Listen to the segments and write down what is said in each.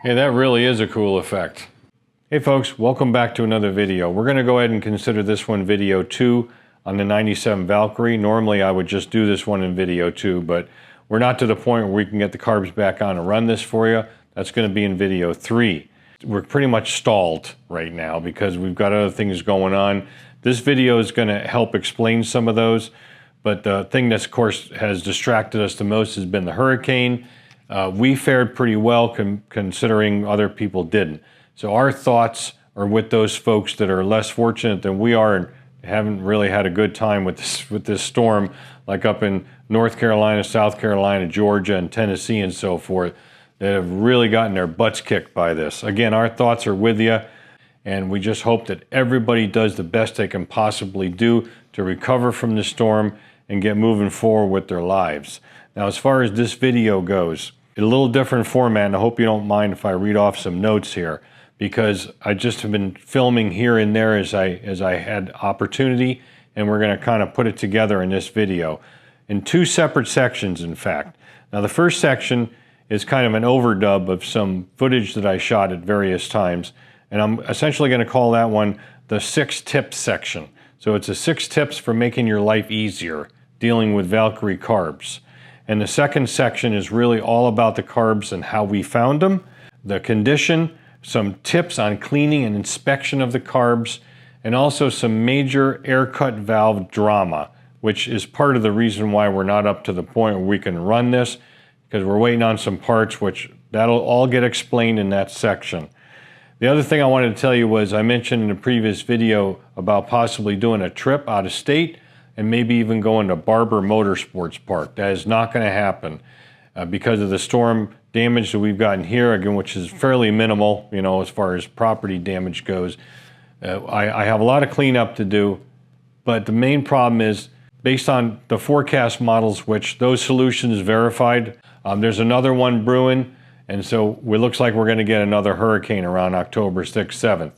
Hey, that really is a cool effect. Hey folks, welcome back to another video. We're going to go ahead and consider this one video 2 on the 97 Valkyrie. Normally I would just do this one in video 2, but we're not to the point where we can get the carbs back on and run this for you. That's going to be in video 3. We're pretty much stalled right now because we've got other things going on. This video is going to help explain some of those, but the thing that of course has distracted us the most has been the hurricane. We fared pretty well considering other people didn't. So our thoughts are with those folks that are less fortunate than we are and haven't really had a good time with this storm, like up in North Carolina, South Carolina, Georgia, and Tennessee and so forth, that have really gotten their butts kicked by this. Again, our thoughts are with you, and we just hope that everybody does the best they can possibly do to recover from the storm and get moving forward with their lives. Now, as far as this video goes, a little different format, and I hope you don't mind if I read off some notes here, because I just have been filming here and there as I had opportunity, and we're going to kind of put it together in this video in 2 separate sections, in fact. Now, the first section is kind of an overdub of some footage that I shot at various times, and I'm essentially going to call that one the 6 tips section. So it's a 6 tips for making your life easier dealing with Valkyrie carbs. And the second section is really all about the carbs and how we found them, the condition, some tips on cleaning and inspection of the carbs, and also some major air cut valve drama, which is part of the reason why we're not up to the point where we can run this, because we're waiting on some parts, which that'll all get explained in that section. The other thing I wanted to tell you was I mentioned in a previous video about possibly doing a trip out of state and maybe even going to Barber Motorsports Park. That is not going to happen because of the storm damage that we've gotten here, again, which is fairly minimal, you know, as far as property damage goes. I have a lot of cleanup to do, but the main problem is based on the forecast models, which those solutions verified, there's another one brewing, and so it looks like we're going to get another hurricane around October 6th, 7th.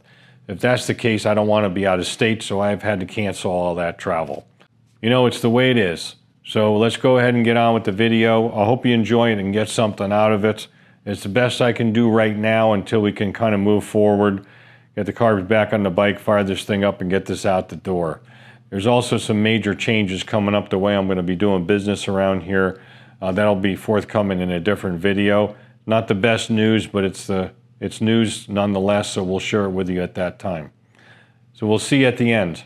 If that's the case, I don't want to be out of state, so I've had to cancel all that travel. You know, it's the way it is. So let's go ahead and get on with the video. I hope you enjoy it and get something out of it. It's the best I can do right now until we can kind of move forward, get the carbs back on the bike, fire this thing up, and get this out the door. There's also some major changes coming up the way I'm going to be doing business around here. That'll be forthcoming in a different video. Not the best news, but it's news nonetheless, so we'll share it with you at that time. So we'll see you at the end.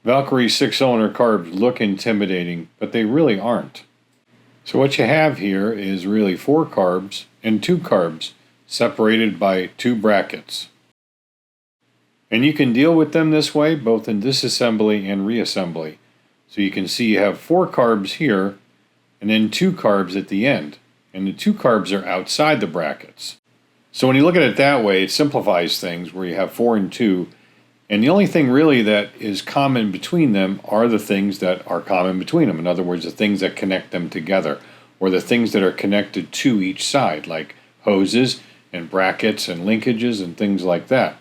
Valkyrie 6-cylinder carbs look intimidating, but they really aren't. So what you have here is really 4 carbs and 2 carbs separated by 2 brackets. And you can deal with them this way both in disassembly and reassembly. So you can see you have 4 carbs here and then 2 carbs at the end. And the 2 carbs are outside the brackets. So when you look at it that way, it simplifies things where you have 4 and 2. And the only thing really that is common between them are the things that are common between them. In other words, the things that connect them together, or the things that are connected to each side, like hoses and brackets and linkages and things like that.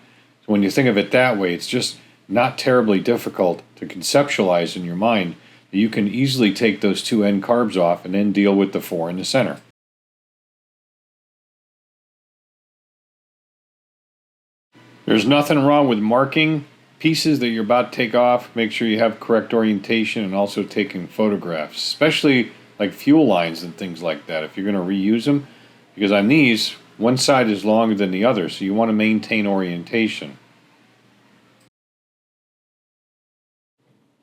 So when you think of it that way, it's just not terribly difficult to conceptualize in your mind that you can easily take those 2 end carbs off and then deal with the 4 in the center. There's nothing wrong with marking pieces that you're about to take off. Make sure you have correct orientation and also taking photographs, especially like fuel lines and things like that if you're going to reuse them, because on these, one side is longer than the other, so you want to maintain orientation.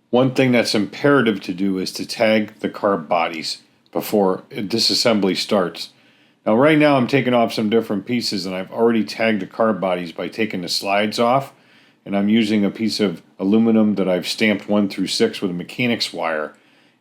One thing that's imperative to do is to tag the carb bodies before disassembly starts. Now right now I'm taking off some different pieces, and I've already tagged the carb bodies by taking the slides off, and I'm using a piece of aluminum that I've stamped 1 through 6 with a mechanics wire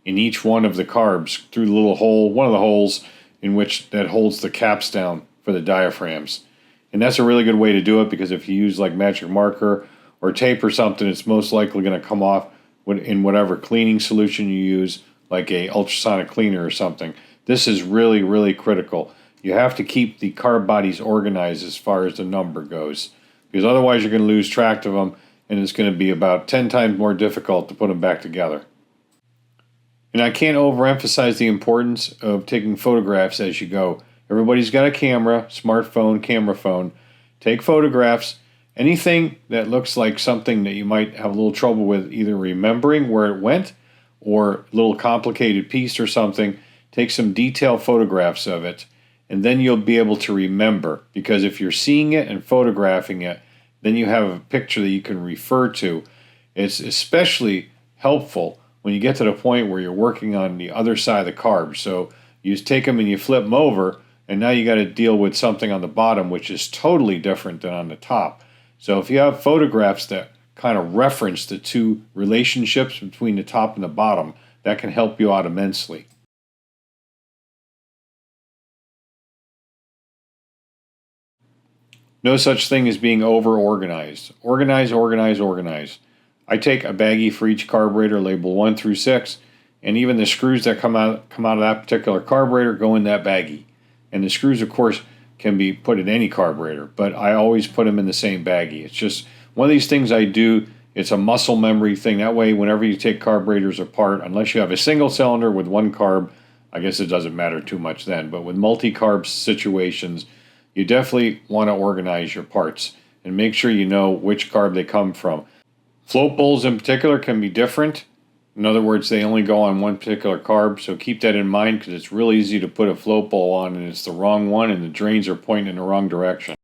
in each one of the carbs through the little hole, one of the holes in which that holds the caps down for the diaphragms. And that's a really good way to do it, because if you use like magic marker or tape or something, it's most likely going to come off in whatever cleaning solution you use, like a ultrasonic cleaner or something. This is really, really critical. You have to keep the carb bodies organized as far as the number goes, because otherwise you're going to lose track of them, and it's going to be about 10 times more difficult to put them back together. And I can't overemphasize the importance of taking photographs as you go. Everybody's got a camera, smartphone, camera phone. Take photographs. Anything that looks like something that you might have a little trouble with either remembering where it went or a little complicated piece or something, take some detailed photographs of it, and then you'll be able to remember. Because if you're seeing it and photographing it, then you have a picture that you can refer to. It's especially helpful when you get to the point where you're working on the other side of the carb. So you just take them and you flip them over, and now you got to deal with something on the bottom, which is totally different than on the top. So if you have photographs that kind of reference the two relationships between the top and the bottom, that can help you out immensely. No such thing as being over-organized. Organize, organize, organize. I take a baggie for each carburetor, label 1 through 6, and even the screws that come out of that particular carburetor go in that baggie. And the screws, of course, can be put in any carburetor, but I always put them in the same baggie. It's just one of these things I do. It's a muscle memory thing. That way, whenever you take carburetors apart, unless you have a single cylinder with one carb, I guess it doesn't matter too much then. But with multi-carb situations, you definitely want to organize your parts and make sure you know which carb they come from. Float bowls in particular can be different. In other words, they only go on one particular carb, so keep that in mind because it's real easy to put a float bowl on and it's the wrong one and the drains are pointing in the wrong direction,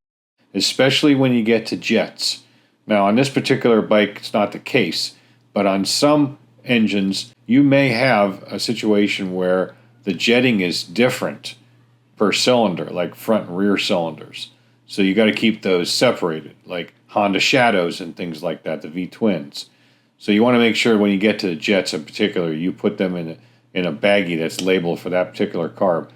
especially when you get to jets. Now, on this particular bike, it's not the case, but on some engines, you may have a situation where the jetting is different per cylinder, like front and rear cylinders. So you got to keep those separated, like Honda Shadows and things like that, the V-twins. So you want to make sure when you get to the jets in particular, you put them in a baggie that's labeled for that particular carb.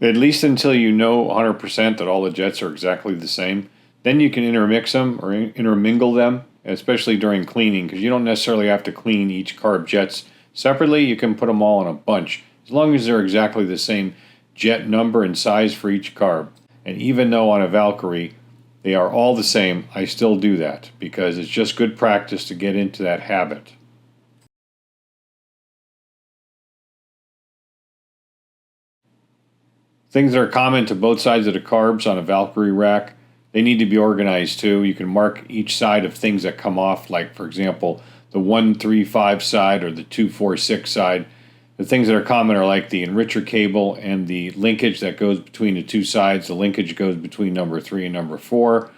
At least until you know 100% that all the jets are exactly the same. Then you can intermix them or intermingle them, especially during cleaning, because you don't necessarily have to clean each carb jets separately. You can put them all in a bunch, as long as they're exactly the same jet number and size for each carb. And even though on a Valkyrie, they are all the same, I still do that because it's just good practice to get into that habit. Things that are common to both sides of the carbs on a Valkyrie rack, they need to be organized too. You can mark each side of things that come off, like for example, the 135 side or the 246 side. The things that are common are like the enricher cable and the linkage that goes between the two sides. The linkage goes between number 3 and number 4.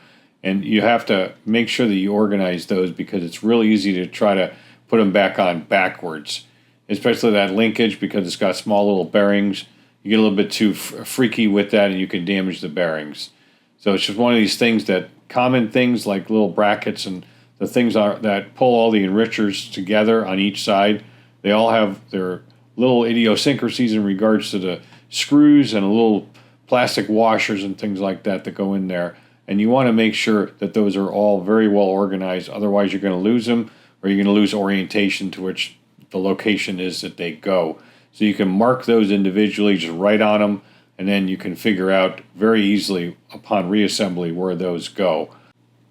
And you have to make sure that you organize those because it's really easy to try to put them back on backwards. Especially that linkage because it's got small little bearings. You get a little bit too freaky with that and you can damage the bearings. So it's just one of these things that common things like little brackets and the things that pull all the enrichers together on each side, they all have their little idiosyncrasies in regards to the screws and little plastic washers and things like that that go in there. And you want to make sure that those are all very well organized. Otherwise, you're going to lose them or you're going to lose orientation to which the location is that they go. So you can mark those individually, just write on them, and then you can figure out very easily upon reassembly where those go.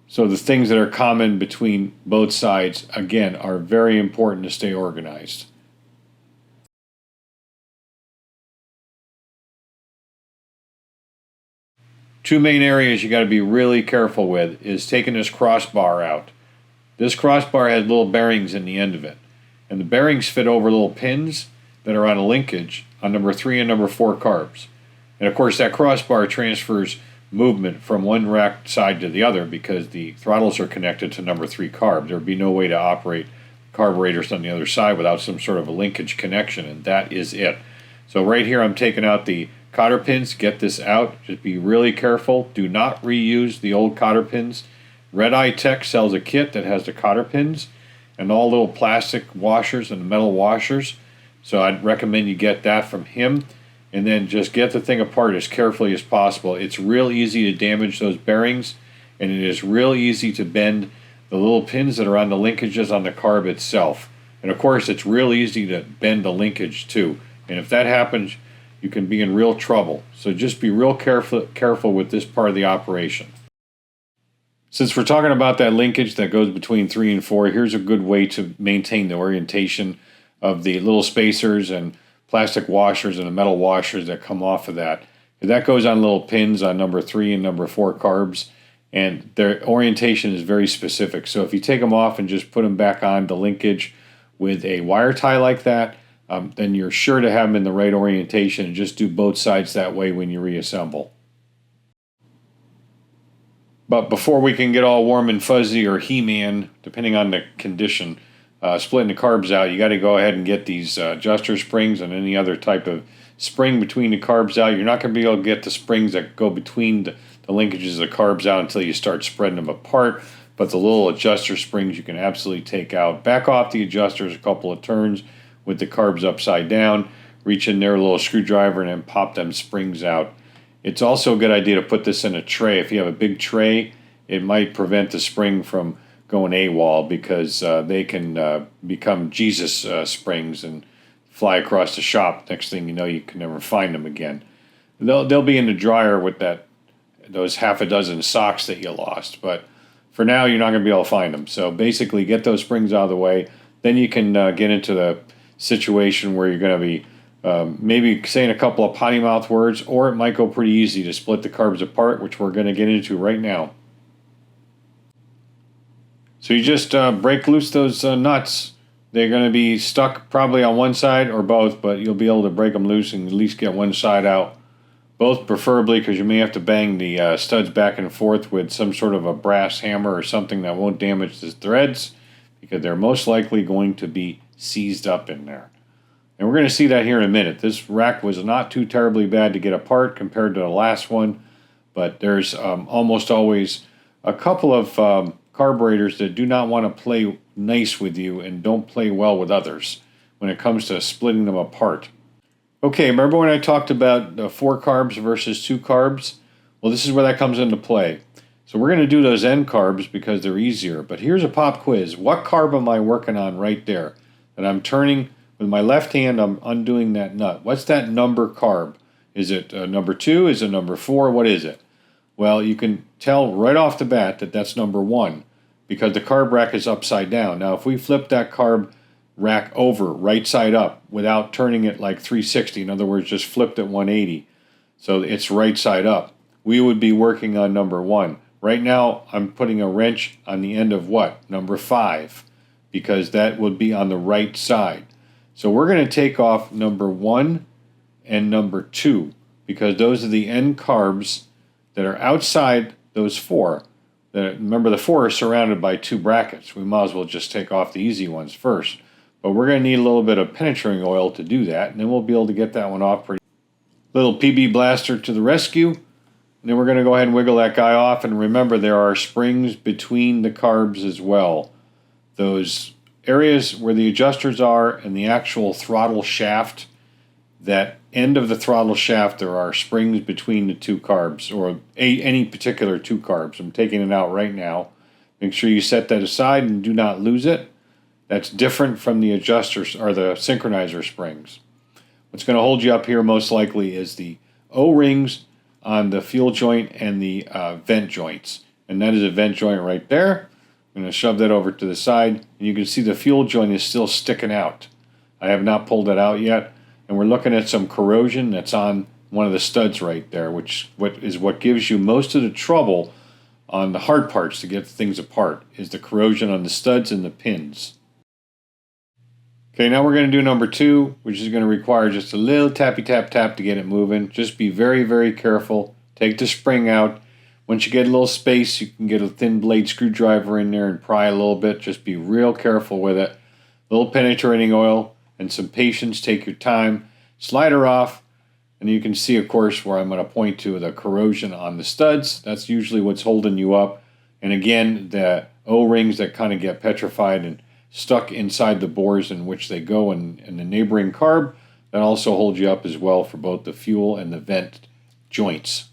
So the things that are common between both sides, again, are very important to stay organized. Two main areas you got to be really careful with is taking this crossbar out. This crossbar has little bearings in the end of it. And the bearings fit over little pins that are on a linkage on number 3 and number 4 carbs. And of course that crossbar transfers movement from one rack side to the other because the throttles are connected to number 3 carb. There would be no way to operate carburetors on the other side without some sort of a linkage connection, and that is it. So right here I'm taking out the cotter pins. Get this out. Just be really careful. Do not reuse the old cotter pins. Red Eye Tech sells a kit that has the cotter pins and all little plastic washers and metal washers. So I'd recommend you get that from him. And then just get the thing apart as carefully as possible. It's real easy to damage those bearings, and it is real easy to bend the little pins that are on the linkages on the carb itself. And of course, it's real easy to bend the linkage too. And if that happens, you can be in real trouble. So just be real careful with this part of the operation. Since we're talking about that linkage that goes between 3 and 4, here's a good way to maintain the orientation of the little spacers and plastic washers and the metal washers that come off of that. That goes on little pins on number 3 and number 4 carbs, and their orientation is very specific. So if you take them off and just put them back on the linkage with a wire tie like that, then you're sure to have them in the right orientation, and just do both sides that way when you reassemble. But before we can get all warm and fuzzy or He-Man, depending on the condition, splitting the carbs out, you got to go ahead and get these adjuster springs and any other type of spring between the carbs out. You're not going to be able to get the springs that go between the linkages of the carbs out until you start spreading them apart. But the little adjuster springs you can absolutely take out. Back off the adjusters a couple of turns with the carbs upside down. Reach in there, a little screwdriver, and then pop them springs out. It's also a good idea to put this in a tray. If you have a big tray, it might prevent the spring from going AWOL, because they can become Jesus springs and fly across the shop. Next thing you know, you can never find them again. They'll be in the dryer with those half a dozen socks that you lost. But for now, you're not going to be able to find them. So basically, get those springs out of the way. Then you can get into the situation where you're going to be maybe saying a couple of potty mouth words, or it might go pretty easy to split the carbs apart, which we're going to get into right now. So you just break loose those nuts. They're going to be stuck probably on one side or both, but you'll be able to break them loose and at least get one side out. Both preferably, because you may have to bang the studs back and forth with some sort of a brass hammer or something that won't damage the threads, because they're most likely going to be seized up in there. And we're going to see that here in a minute. This rack was not too terribly bad to get apart compared to the last one, but there's almost always a couple of carburetors that do not want to play nice with you and don't play well with others when it comes to splitting them apart. Okay, remember when I talked about 4 carbs versus 2 carbs? Well, this is where that comes into play. So we're going to do those end carbs because they're easier. But here's a pop quiz. What carb am I working on right there? And I'm turning with my left hand, I'm undoing that nut. What's that number carb? Is it number 2? Is it number 4? What is it? Well, you can tell right off the bat that that's number 1, because the carb rack is upside down. Now, if we flip that carb rack over right side up without turning it like 360, in other words, just flipped it 180, so it's right side up, we would be working on number 1. Right now, I'm putting a wrench on the end of what? Number 5, because that would be on the right side. So we're going to take off number 1 and number 2, because those are the end carbs that are outside those 4. Remember, the 4 are surrounded by 2 brackets. We might as well just take off the easy ones first. But we're going to need a little bit of penetrating oil to do that, and then we'll be able to get that one off pretty. Little PB blaster to the rescue. And then we're going to go ahead and wiggle that guy off. And remember, there are springs between the carbs as well. Those areas where the adjusters are and the actual throttle shaft, that end of the throttle shaft, there are springs between the 2 carbs, or any particular 2 carbs. I'm taking it out right now. Make sure you set that aside and do not lose it. That's different from the adjusters or the synchronizer springs. What's going to hold you up here most likely is the O-rings on the fuel joint and the vent joints. And that is a vent joint right there. I'm going to shove that over to the side, and you can see the fuel joint is still sticking out. I have not pulled it out yet, and we're looking at some corrosion that's on one of the studs right there, which is what gives you most of the trouble on the hard parts to get things apart, is the corrosion on the studs and the pins. Okay, now we're going to do number 2, which is going to require just a little tappy tap tap to get it moving. Just be very, very careful. Take the spring out. Once you get a little space, you can get a thin blade screwdriver in there and pry a little bit. Just be real careful with it. A little penetrating oil and some patience. Take your time. Slide her off. And you can see, of course, where I'm going to point to the corrosion on the studs. That's usually what's holding you up. And again, the O-rings that kind of get petrified and stuck inside the bores in which they go in the neighboring carb, that also holds you up as well for both the fuel and the vent joints.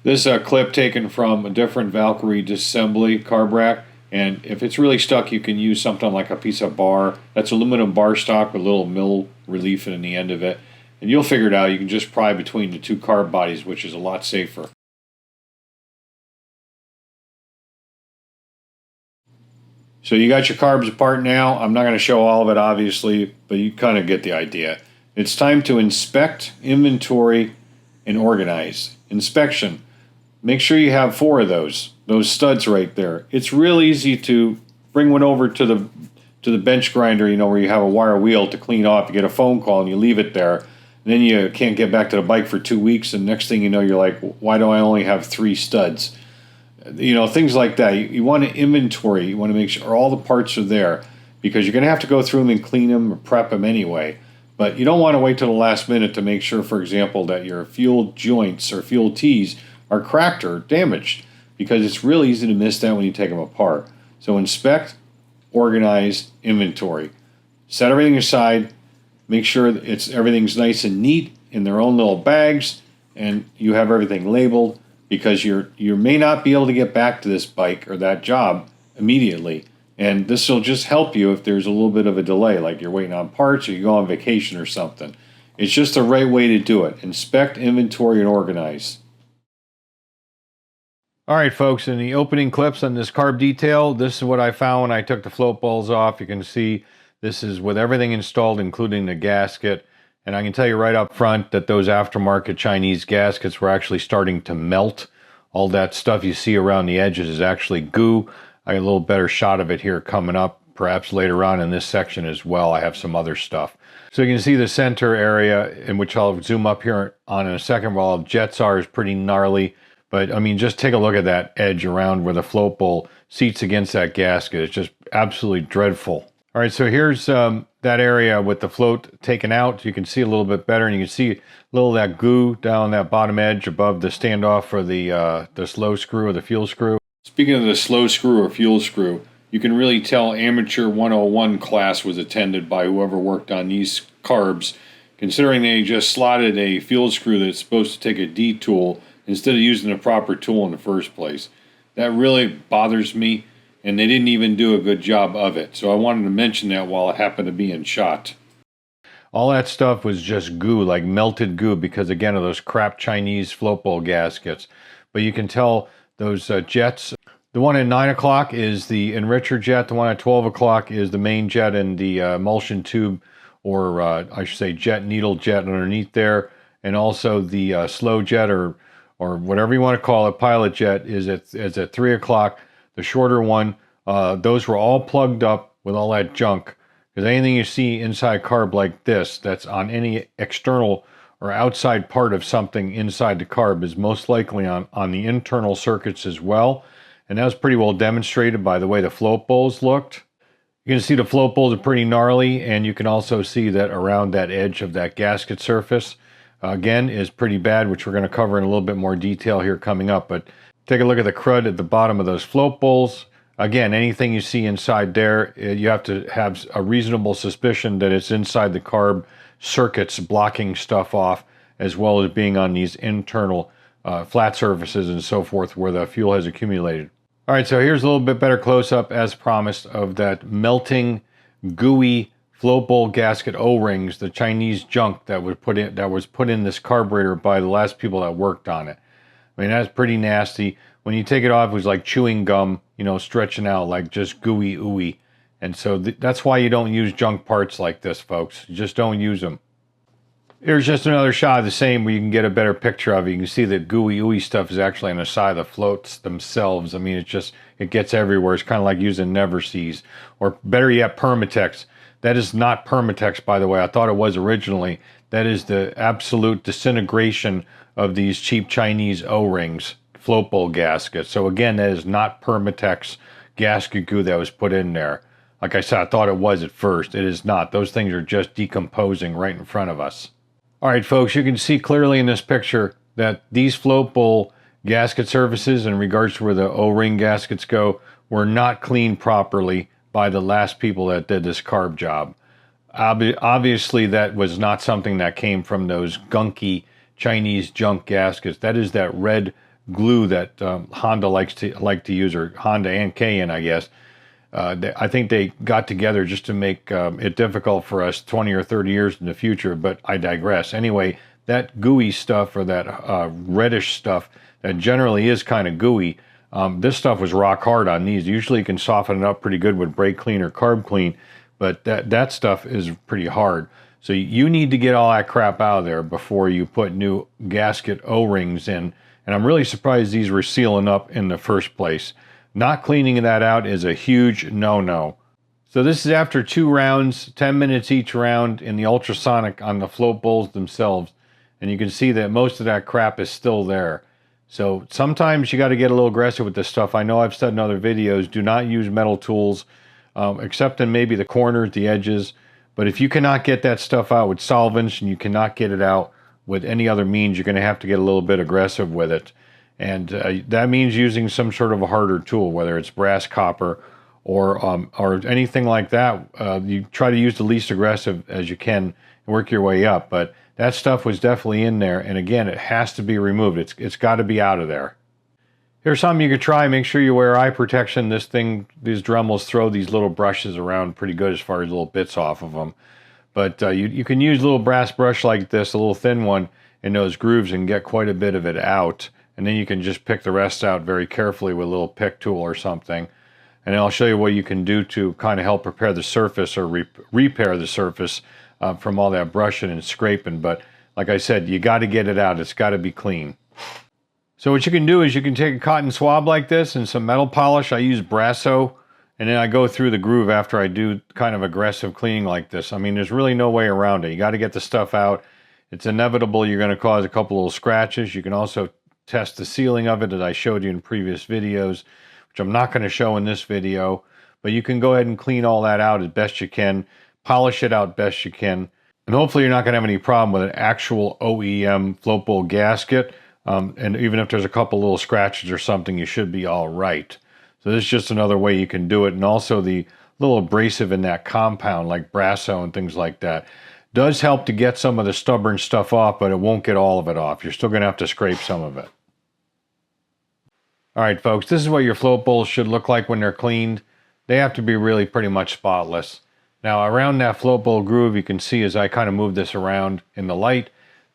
This is a clip taken from a different Valkyrie disassembly carb rack, and if it's really stuck, you can use something like a piece of bar. That's aluminum bar stock with a little mill relief in the end of it, and you'll figure it out. You can just pry between the 2 carb bodies, which is a lot safer. So you got your carbs apart now. I'm not going to show all of it, obviously, but you kind of get the idea. It's time to inspect, inventory, and organize. Inspection. Make sure you have 4 of those studs right there. It's real easy to bring one over to the bench grinder, you know, where you have a wire wheel to clean off. You get a phone call and you leave it there. And then you can't get back to the bike for 2 weeks, and next thing you know, you're like, why do I only have 3 studs? You know, things like that. You want to inventory. You want to make sure all the parts are there, because you're going to have to go through them and clean them or prep them anyway. But you don't want to wait till the last minute to make sure, for example, that your fuel joints or fuel tees are cracked or damaged, because it's real easy to miss that when you take them apart. So inspect, organize, inventory. Set everything aside. Make sure that everything's nice and neat in their own little bags, and you have everything labeled, because you may not be able to get back to this bike or that job immediately. And this will just help you if there's a little bit of a delay, like you're waiting on parts or you go on vacation or something. It's just the right way to do it. Inspect, inventory, and organize. All right, folks, in the opening clips on this carb detail, this is what I found when I took the float balls off. You can see this is with everything installed, including the gasket. And I can tell you right up front that those aftermarket Chinese gaskets were actually starting to melt. All that stuff you see around the edges is actually goo. I got a little better shot of it here coming up, perhaps later on in this section as well. I have some other stuff. So you can see the center area, in which I'll zoom up here on in a second, while jets are, is pretty gnarly. But I mean, just take a look at that edge around where the float bowl seats against that gasket. It's just absolutely dreadful. All right, so here's that area with the float taken out. You can see a little bit better, and you can see a little of that goo down that bottom edge above the standoff for the slow screw or the fuel screw. Speaking of the slow screw or fuel screw, you can really tell amateur 101 class was attended by whoever worked on these carbs, considering they just slotted a fuel screw that's supposed to take a D tool instead of using the proper tool in the first place. That really bothers me, and they didn't even do a good job of it. So I wanted to mention that while it happened to be in shot. All that stuff was just goo, like melted goo, because again of those crap Chinese float bowl gaskets. But you can tell those jets, the one at 9 o'clock is the enricher jet, the one at 12 o'clock is the main jet, and the emulsion tube, or I should say jet needle jet underneath there, and also the slow jet, or whatever you want to call it, pilot jet, is at 3 o'clock. The shorter one, those were all plugged up with all that junk, because anything you see inside carb like this that's on any external or outside part of something inside the carb is most likely on the internal circuits as well. And that was pretty well demonstrated by the way the float bowls looked. You can see the float bowls are pretty gnarly, and you can also see that around that edge of that gasket surface, again, is pretty bad, which we're going to cover in a little bit more detail here coming up. But take a look at the crud at the bottom of those float bowls. Again, anything you see inside there, you have to have a reasonable suspicion that it's inside the carb circuits blocking stuff off, as well as being on these internal flat surfaces and so forth where the fuel has accumulated. All right, so here's a little bit better close-up, as promised, of that melting, gooey float bowl gasket O-rings, the Chinese junk that was put in this carburetor by the last people that worked on it. I mean, that's pretty nasty. When you take it off, it was like chewing gum, you know, stretching out like just gooey ooey. And so that's why you don't use junk parts like this, folks. You just don't use them. Here's just another shot of the same where you can get a better picture of it. You can see that gooey ooey stuff is actually on the side of the floats themselves. I mean, it gets everywhere. It's kind of like using Never-Seez, or better yet, Permatex. That is not Permatex, by the way. I thought it was originally. That is the absolute disintegration of these cheap Chinese O-rings, float bowl gaskets. So again, that is not Permatex gasket goo that was put in there. Like I said, I thought it was at first. It is not. Those things are just decomposing right in front of us. All right, folks, you can see clearly in this picture that these float bowl gasket surfaces, in regards to where the O-ring gaskets go, were not cleaned properly by the last people that did this carb job. Obviously, that was not something that came from those gunky Chinese junk gaskets. That is that red glue that Honda like to use, or Honda and Cayenne, I guess. I think they got together just to make it difficult for us 20 or 30 years in the future, but I digress. Anyway, that gooey stuff, or that reddish stuff that generally is kind of gooey, This stuff was rock hard on these. Usually you can soften it up pretty good with brake clean or carb clean, but that stuff is pretty hard. So you need to get all that crap out of there before you put new gasket O-rings in. And I'm really surprised these were sealing up in the first place. Not cleaning that out is a huge no-no. So this is after 2 rounds, 10 minutes each round in the ultrasonic on the float bowls themselves. And you can see that most of that crap is still there. So sometimes you got to get a little aggressive with this stuff. I know I've said in other videos, do not use metal tools, except in maybe the corners, the edges. But if you cannot get that stuff out with solvents and you cannot get it out with any other means, you're going to have to get a little bit aggressive with it. And that means using some sort of a harder tool, whether it's brass, copper, or anything like that. You try to use the least aggressive as you can and work your way up. But that stuff was definitely in there, and again, it has to be removed. It's got to be out of there. Here's something you could try. Make sure you wear eye protection. These Dremels throw these little brushes around pretty good as far as little bits off of them. But you can use a little brass brush like this, a little thin one, in those grooves and get quite a bit of it out. And then you can just pick the rest out very carefully with a little pick tool or something. And I'll show you what you can do to kind of help prepare the surface or repair the surface from all that brushing and scraping. But like I said, you got to get it out. It's got to be clean. So what you can do is you can take a cotton swab like this and some metal polish. I use Brasso, and then I go through the groove after I do kind of aggressive cleaning like this. I mean, there's really no way around it. You got to get the stuff out. It's inevitable you're going to cause a couple little scratches. You can also test the sealing of it, as I showed you in previous videos, which I'm not going to show in this video. But you can go ahead and clean all that out as best you can. Polish it out best you can. And hopefully you're not going to have any problem with an actual OEM float bowl gasket. And even if there's a couple little scratches or something, you should be all right. So this is just another way you can do it. And also the little abrasive in that compound, like Brasso and things like that, does help to get some of the stubborn stuff off, but it won't get all of it off. You're still going to have to scrape some of it. All right, folks, this is what your float bowls should look like when they're cleaned. They have to be really pretty much spotless. Now, around that float bowl groove, you can see as I kind of move this around in the light,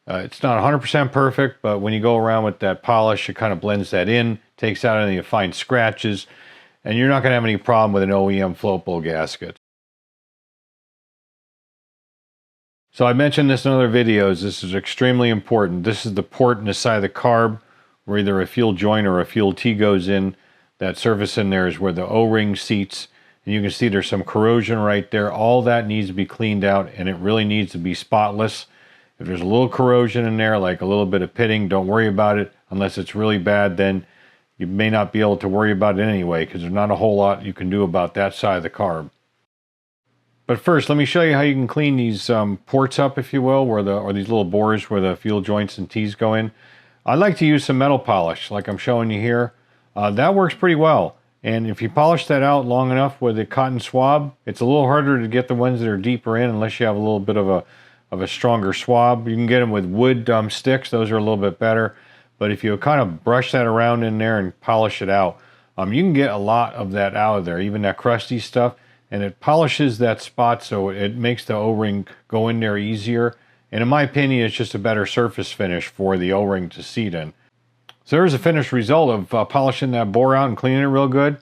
it's not 100% perfect, but when you go around with that polish, it kind of blends that in, takes out any fine scratches, and you're not going to have any problem with an OEM float bowl gasket. So I mentioned this in other videos. This is extremely important. This is the port in the side of the carb where either a fuel joint or a fuel T goes in. That surface in there is where the O-ring seats. And you can see there's some corrosion right there. All that needs to be cleaned out, and it really needs to be spotless. If there's a little corrosion in there, like a little bit of pitting, don't worry about it. Unless it's really bad, then you may not be able to worry about it anyway, because there's not a whole lot you can do about that side of the carb. But first, let me show you how you can clean these ports up, if you will, or these little bores where the fuel joints and T's go in. I like to use some metal polish, like I'm showing you here. That works pretty well. And if you polish that out long enough with a cotton swab, it's a little harder to get the ones that are deeper in unless you have a little bit of a stronger swab. You can get them with wood sticks. Those are a little bit better. But if you kind of brush that around in there and polish it out, you can get a lot of that out of there, even that crusty stuff. And it polishes that spot so it makes the O-ring go in there easier. And in my opinion, it's just a better surface finish for the O-ring to seat in. So there's a finished result of polishing that bore out and cleaning it real good.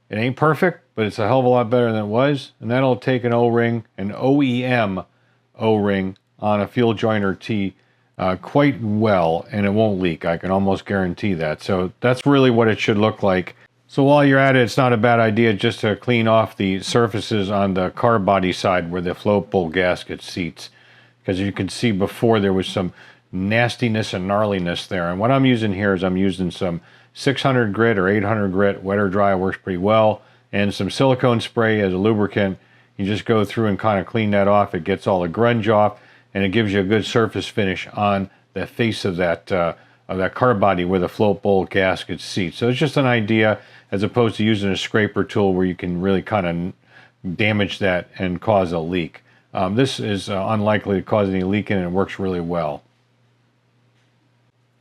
It ain't perfect, but it's a hell of a lot better than it was. And that'll take an O-ring, an OEM O-ring on a fuel joint or T quite well, and it won't leak. I can almost guarantee that. So that's really what it should look like. So while you're at it, it's not a bad idea just to clean off the surfaces on the car body side where the float bowl gasket seats. Because you can see before there was some nastiness and gnarliness there. And what I'm using here is I'm using some 600 grit or 800 grit wet or dry, works pretty well, and some silicone spray as a lubricant. You just go through and kind of clean that off. It gets all the grunge off, and it gives you a good surface finish on the face of that car body where the float bowl gasket seats. So it's just an idea, as opposed to using a scraper tool where you can really kind of damage that and cause a leak. This is unlikely to cause any leak, and it works really well.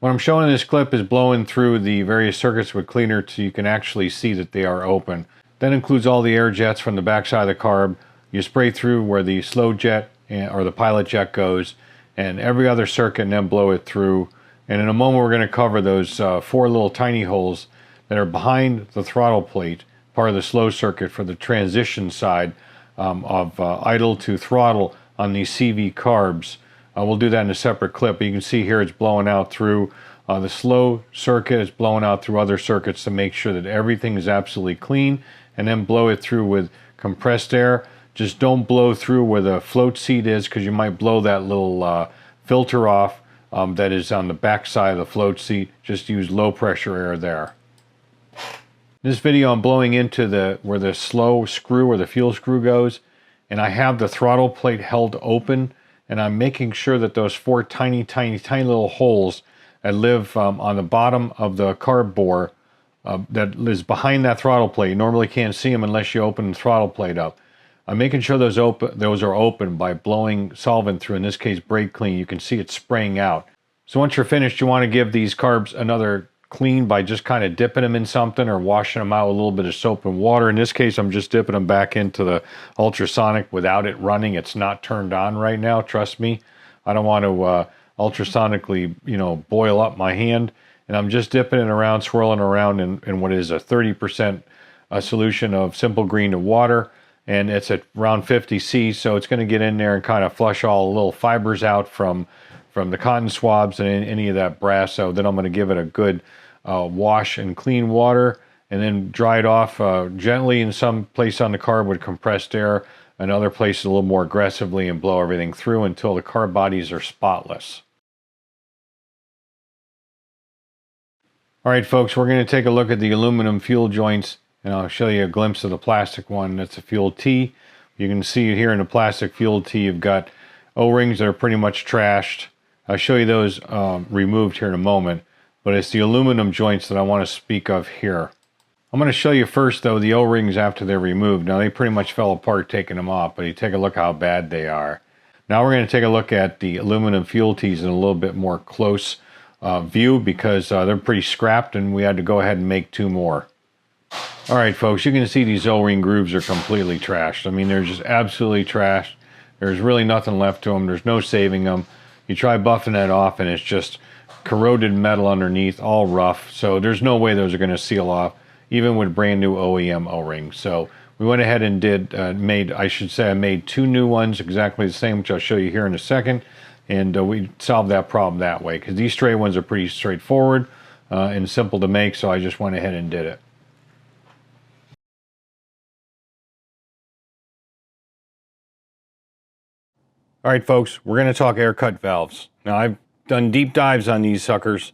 What I'm showing in this clip is blowing through the various circuits with cleaner so you can actually see that they are open. That includes all the air jets from the backside of the carb. You spray through where the slow jet or the pilot jet goes, and every other circuit, and then blow it through. And in a moment we're going to cover those 4 little tiny holes that are behind the throttle plate, part of the slow circuit for the transition side of idle to throttle on these CV carbs. We'll do that in a separate clip. But you can see here it's blowing out through the slow circuit. It's blowing out through other circuits to make sure that everything is absolutely clean, and then blow it through with compressed air. Just don't blow through where the float seat is, because you might blow that little filter off that is on the back side of the float seat. Just use low pressure air there. In this video I'm blowing into where the slow screw or the fuel screw goes, and I have the throttle plate held open, and I'm making sure that those 4 tiny little holes that live on the bottom of the carb bore that is behind that throttle plate. You normally can't see them unless you open the throttle plate up. I'm making sure those are open by blowing solvent through, in this case brake clean. You can see it spraying out. So once you're finished, you want to give these carbs another clean by just kind of dipping them in something or washing them out with a little bit of soap and water. In this case, I'm just dipping them back into the ultrasonic without it running. It's not turned on right now, trust me. I don't want to ultrasonically, boil up my hand. And I'm just dipping it around, swirling around in what is a 30% solution of simple green to water. And it's at around 50 C, so it's going to get in there and kind of flush all the little fibers out from the cotton swabs and any of that brass. So then I'm going to give it a good wash in clean water, and then dry it off gently in some place on the carb with compressed air, and other places a little more aggressively, and blow everything through until the carb bodies are spotless. All right, folks, we're going to take a look at the aluminum fuel joints, and I'll show you a glimpse of the plastic one. That's a fuel T. You can see here in the plastic fuel T, you've got O-rings that are pretty much trashed. I'll show you those removed here in a moment, but it's the aluminum joints that I want to speak of here. I'm going to show you first, though, the O-rings after they're removed. Now, they pretty much fell apart taking them off, but you take a look how bad they are. Now we're going to take a look at the aluminum fuel Ts in a little bit more close view, because they're pretty scrapped, and we had to go ahead and make 2 more. All right, folks, you can see these O-ring grooves are completely trashed. I mean, they're just absolutely trashed. There's really nothing left to them. There's no saving them. You try buffing that off, and it's just corroded metal underneath, all rough. So there's no way those are going to seal off, even with brand new OEM O-rings. So we went ahead and I made 2 new ones, exactly the same, which I'll show you here in a second. And we solved that problem that way, because these straight ones are pretty straightforward and simple to make, so I just went ahead and did it. All right, folks, we're going to talk air cut valves. Now, I've done deep dives on these suckers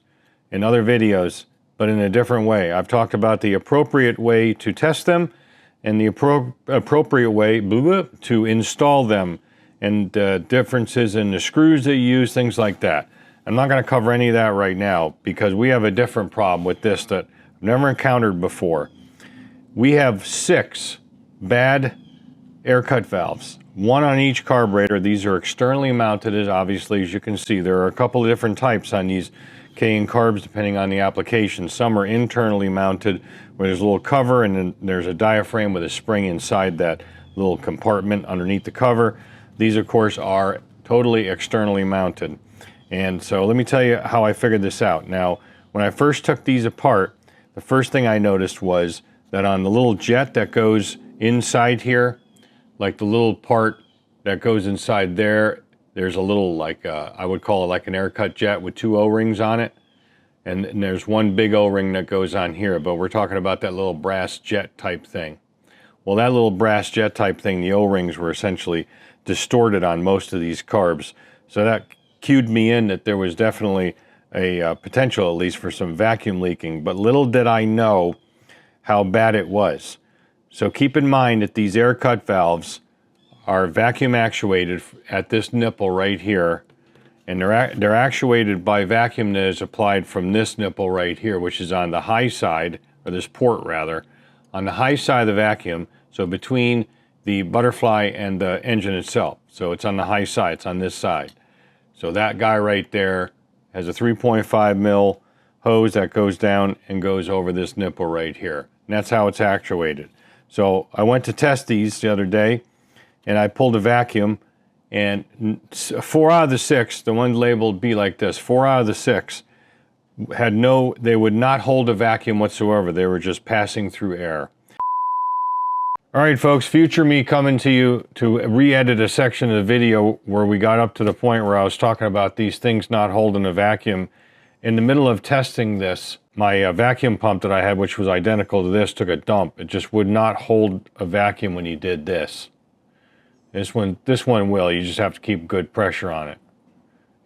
in other videos, but in a different way. I've talked about the appropriate way to test them and the appropriate way to install them, and differences in the screws that you use, things like that. I'm not going to cover any of that right now, because we have a different problem with this that I've never encountered before. We have 6 bad air cut valves, 1 on each carburetor. These are externally mounted, obviously, as you can see. There are a couple of different types on these K&N carbs depending on the application. Some are internally mounted, where there's a little cover, and then there's a diaphragm with a spring inside that little compartment underneath the cover. These, of course, are totally externally mounted. And so let me tell you how I figured this out. Now, when I first took these apart, the first thing I noticed was that on the little jet that goes inside here, like the little part that goes inside there, there's a little, like, I would call it like an air cut jet with 2 O-rings on it. And there's 1 big O-ring that goes on here, but we're talking about that little brass jet type thing. Well, that little brass jet type thing, the O-rings were essentially distorted on most of these carbs. So that cued me in that there was definitely a potential, at least, for some vacuum leaking. But little did I know how bad it was. So keep in mind that these air cut valves are vacuum actuated at this nipple right here. And they're actuated by vacuum that is applied from this nipple right here, which is on the high side, or this port rather, on the high side of the vacuum, so between the butterfly and the engine itself. So it's on the high side, it's on this side. So that guy right there has a 3.5 mil hose that goes down and goes over this nipple right here. And that's how it's actuated. So I went to test these the other day, and I pulled a vacuum, and 4 out of the 6, the one labeled B like this, 4 out of the 6 they would not hold a vacuum whatsoever. They were just passing through air. All right, folks, future me coming to you to re-edit a section of the video where we got up to the point where I was talking about these things not holding a vacuum. In the middle of testing this, my vacuum pump that I had, which was identical to this, took a dump. It just would not hold a vacuum when you did this. This one will. You just have to keep good pressure on it.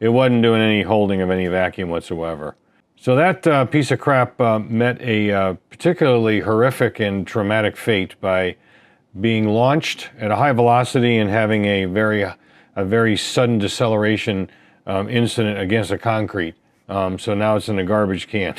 It wasn't doing any holding of any vacuum whatsoever. So that piece of crap met a particularly horrific and traumatic fate by being launched at a high velocity and having a very sudden deceleration incident against the concrete. So now it's in a garbage can.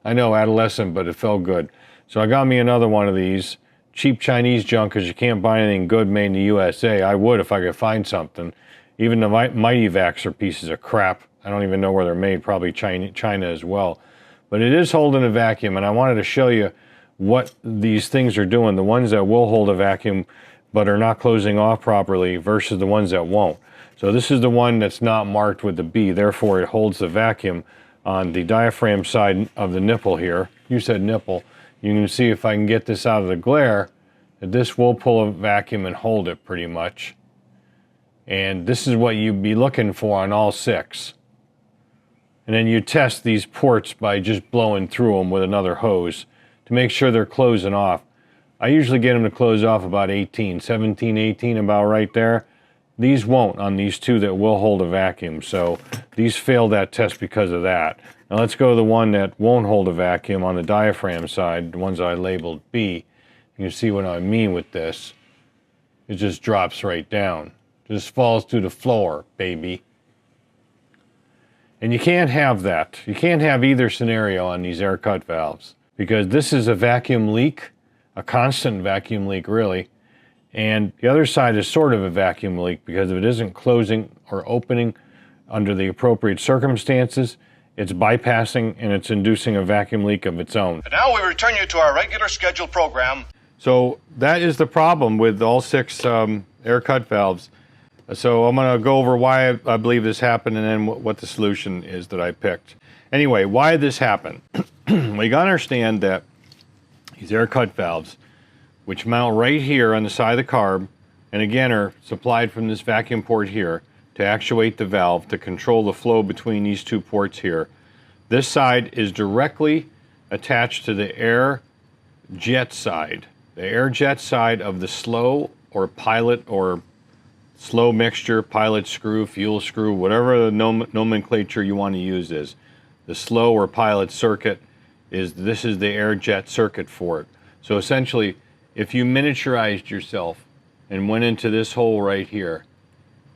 I know, adolescent, but it felt good. So I got me another one of these. Cheap Chinese junk, because you can't buy anything good made in the USA. I would if I could find something. Even the Mighty Vacs are pieces of crap. I don't even know where they're made, probably China as well. But it is holding a vacuum, and I wanted to show you what these things are doing. The ones that will hold a vacuum but are not closing off properly versus the ones that won't. So this is the one that's not marked with the B, therefore it holds the vacuum on the diaphragm side of the nipple here. You said nipple. You can see if I can get this out of the glare, that this will pull a vacuum and hold it pretty much. And this is what you'd be looking for on all 6. And then you test these ports by just blowing through them with another hose to make sure they're closing off. I usually get them to close off about 17, 18, about right there. These won't on these 2 that will hold a vacuum, so these failed that test because of that. Now let's go to the one that won't hold a vacuum on the diaphragm side, the ones I labeled B. You can see what I mean with this. It just drops right down. Just falls to the floor, baby. And you can't have that. You can't have either scenario on these air cut valves, because this is a vacuum leak, a constant vacuum leak really, and the other side is sort of a vacuum leak because if it isn't closing or opening under the appropriate circumstances, it's bypassing and it's inducing a vacuum leak of its own. And now we return you to our regular scheduled program. So that is the problem with all 6 air cut valves. So I'm going to go over why I believe this happened and then what the solution is that I picked. Anyway, why did this happen? Well, you got to understand that these air cut valves, which mount right here on the side of the carb, and again are supplied from this vacuum port here to actuate the valve to control the flow between these 2 ports here. This side is directly attached to the air jet side. The air jet side of the slow or pilot or slow mixture, pilot screw, fuel screw, whatever the nomenclature you want to use is. The slow or pilot circuit this is the air jet circuit for it. So essentially, if you miniaturized yourself and went into this hole right here,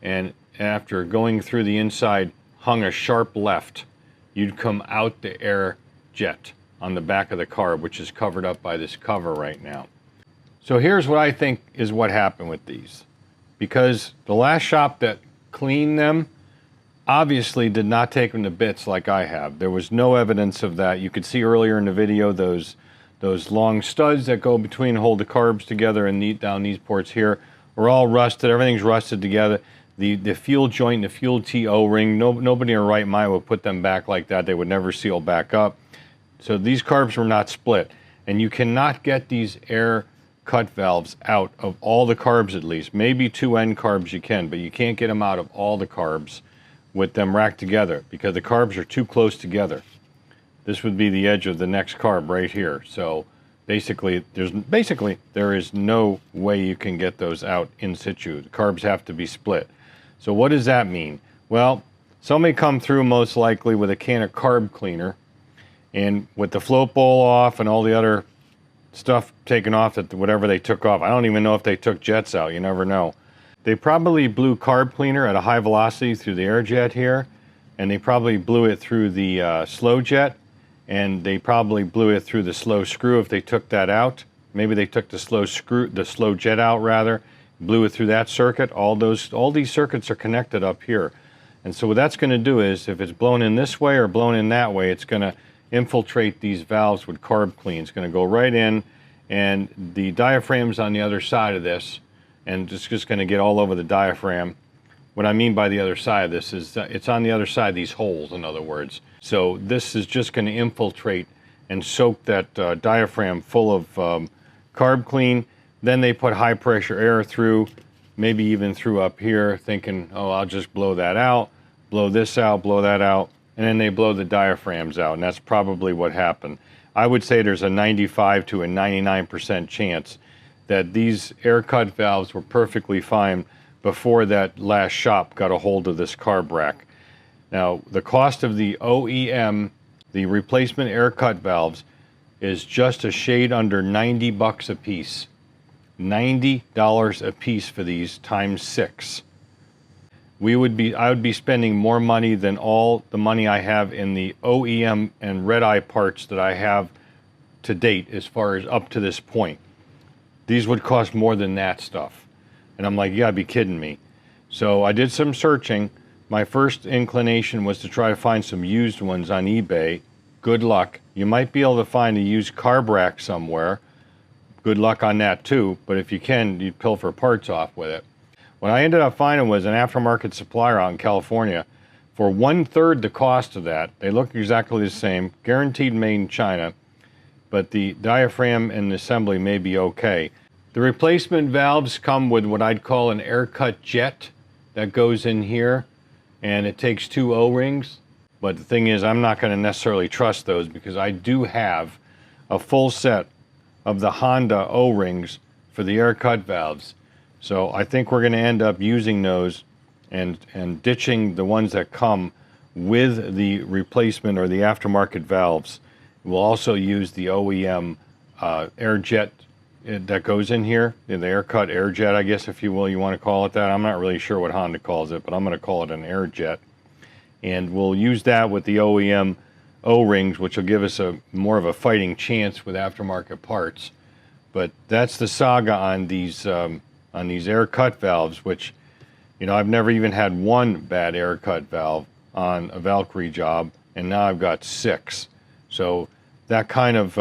and after going through the inside, hung a sharp left, you'd come out the air jet on the back of the carb, which is covered up by this cover right now. So here's what I think is what happened with these. Because the last shop that cleaned them obviously did not take them to bits like I have. There was no evidence of that. You could see earlier in the video those long studs that go between, hold the carbs together and neat down these ports here are all rusted. Everything's rusted together. The fuel joint, the fuel T O-ring, nobody in their right mind would put them back like that. They would never seal back up. So these carbs were not split. And you cannot get these air cut valves out of all the carbs at least. Maybe 2 end carbs you can, but you can't get them out of all the carbs with them racked together because the carbs are too close together. This would be the edge of the next carb right here. So basically there is no way you can get those out in situ. The carbs have to be split. So what does that mean? Well, somebody come through most likely with a can of carb cleaner, and with the float bowl off and all the other stuff taken off, that whatever they took off, I don't even know if they took jets out, you never know. They probably blew carb cleaner at a high velocity through the air jet here, and they probably blew it through the slow jet, and they probably blew it through the slow screw if they took that out. Maybe they took the slow jet out rather, blew it through that circuit. All these circuits are connected up here. And so what that's going to do is, if it's blown in this way or blown in that way, it's going to infiltrate these valves with carb clean. It's going to go right in, and the diaphragm's on the other side of this, and it's just going to get all over the diaphragm. What I mean by the other side of this is it's on the other side of these holes, in other words. So this is just going to infiltrate and soak that diaphragm full of carb clean. Then they put high pressure air through, maybe even through up here, thinking, oh, I'll just blow that out, blow this out, blow that out, and then they blow the diaphragms out, and that's probably what happened. I would say there's a 95 to a 99% chance that these air cut valves were perfectly fine before that last shop got a hold of this carb rack. Now, the cost of the OEM, the replacement air cut valves, is just a shade under 90 bucks a piece. $90 a piece for these times 6. I would be spending more money than all the money I have in the OEM and red-eye parts that I have to date as far as up to this point. These would cost more than that stuff. And I'm like, you gotta be kidding me. So I did some searching. My first inclination was to try to find some used ones on eBay. Good luck. You might be able to find a used carb rack somewhere. Good luck on that too, but if you can, you pilfer parts off with it. What I ended up finding was an aftermarket supplier out in California. For 1/3 the cost of that, they look exactly the same, guaranteed made in China, but the diaphragm and the assembly may be okay. The replacement valves come with what I'd call an air cut jet that goes in here, and it takes 2 O-rings. But the thing is, I'm not going to necessarily trust those because I do have a full set of the Honda O-rings for the air cut valves. So I think we're going to end up using those and ditching the ones that come with the replacement or the aftermarket valves. We'll also use the OEM air jet that goes in here, the air cut air jet, I guess, if you will, you want to call it that. I'm not really sure what Honda calls it, but I'm going to call it an air jet. And we'll use that with the OEM O-rings, which will give us more of a fighting chance with aftermarket parts. But that's the saga on these air cut valves, which, you know, I've never even had one bad air cut valve on a Valkyrie job, and now I've got 6. So that kind of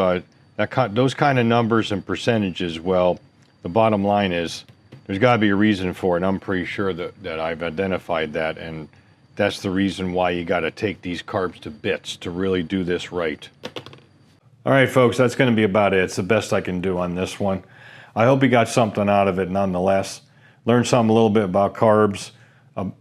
those kind of numbers and percentages, well, the bottom line is there's got to be a reason for it. And I'm pretty sure that I've identified that, and that's the reason why you got to take these carbs to bits to really do this right. All right, folks, that's going to be about it. It's the best I can do on this one. I hope you got something out of it nonetheless. Learned something a little bit about carbs.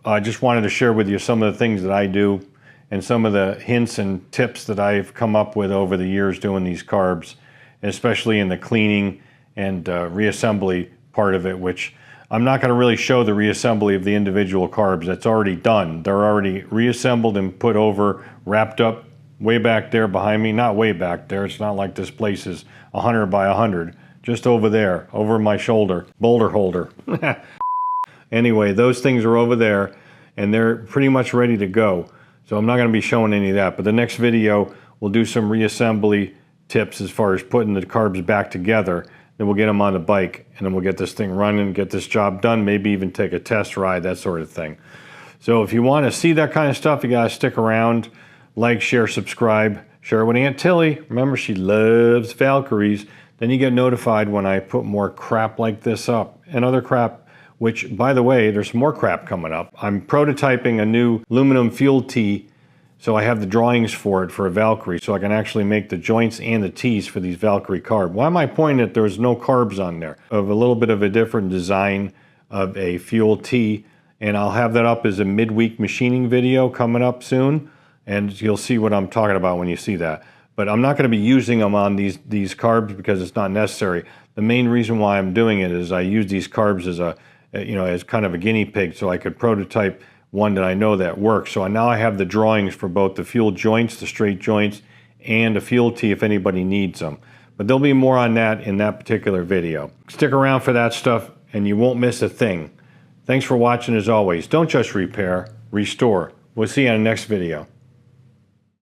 I just wanted to share with you some of the things that I do and some of the hints and tips that I've come up with over the years doing these carbs, especially in the cleaning and reassembly part of it, which I'm not going to really show the reassembly of the individual carbs. That's already done. They're already reassembled and put over, wrapped up way back there behind me. Not way back there. It's not like this place is 100 by 100. Just over there, over my shoulder, boulder holder. Anyway, those things are over there and they're pretty much ready to go. So I'm not going to be showing any of that, but the next video we'll do some reassembly tips as far as putting the carbs back together. Then we'll get them on the bike and then we'll get this thing running, get this job done, maybe even take a test ride, that sort of thing. So if you want to see that kind of stuff, you got to stick around. Like, share, subscribe, share it with Aunt Tilly. Remember, she loves Valkyries. Then you get notified when I put more crap like this up and other crap, which, by the way, there's more crap coming up. I'm prototyping a new aluminum fuel tee, so I have the drawings for it for a Valkyrie, so I can actually make the joints and the tees for these Valkyrie carb. Why am I pointing that there's no carbs on there? Of a little bit of a different design of a fuel tee, and I'll have that up as a midweek machining video coming up soon, and you'll see what I'm talking about when you see that. But I'm not going to be using them on these carbs because it's not necessary. The main reason why I'm doing it is I use these carbs as as kind of a guinea pig, so I could prototype one that I know that works. So now I have the drawings for both the fuel joints, the straight joints, and a fuel tee if anybody needs them. But there'll be more on that in that particular video. Stick around for that stuff and you won't miss a thing. Thanks for watching as always. Don't just repair, restore. We'll see you on the next video.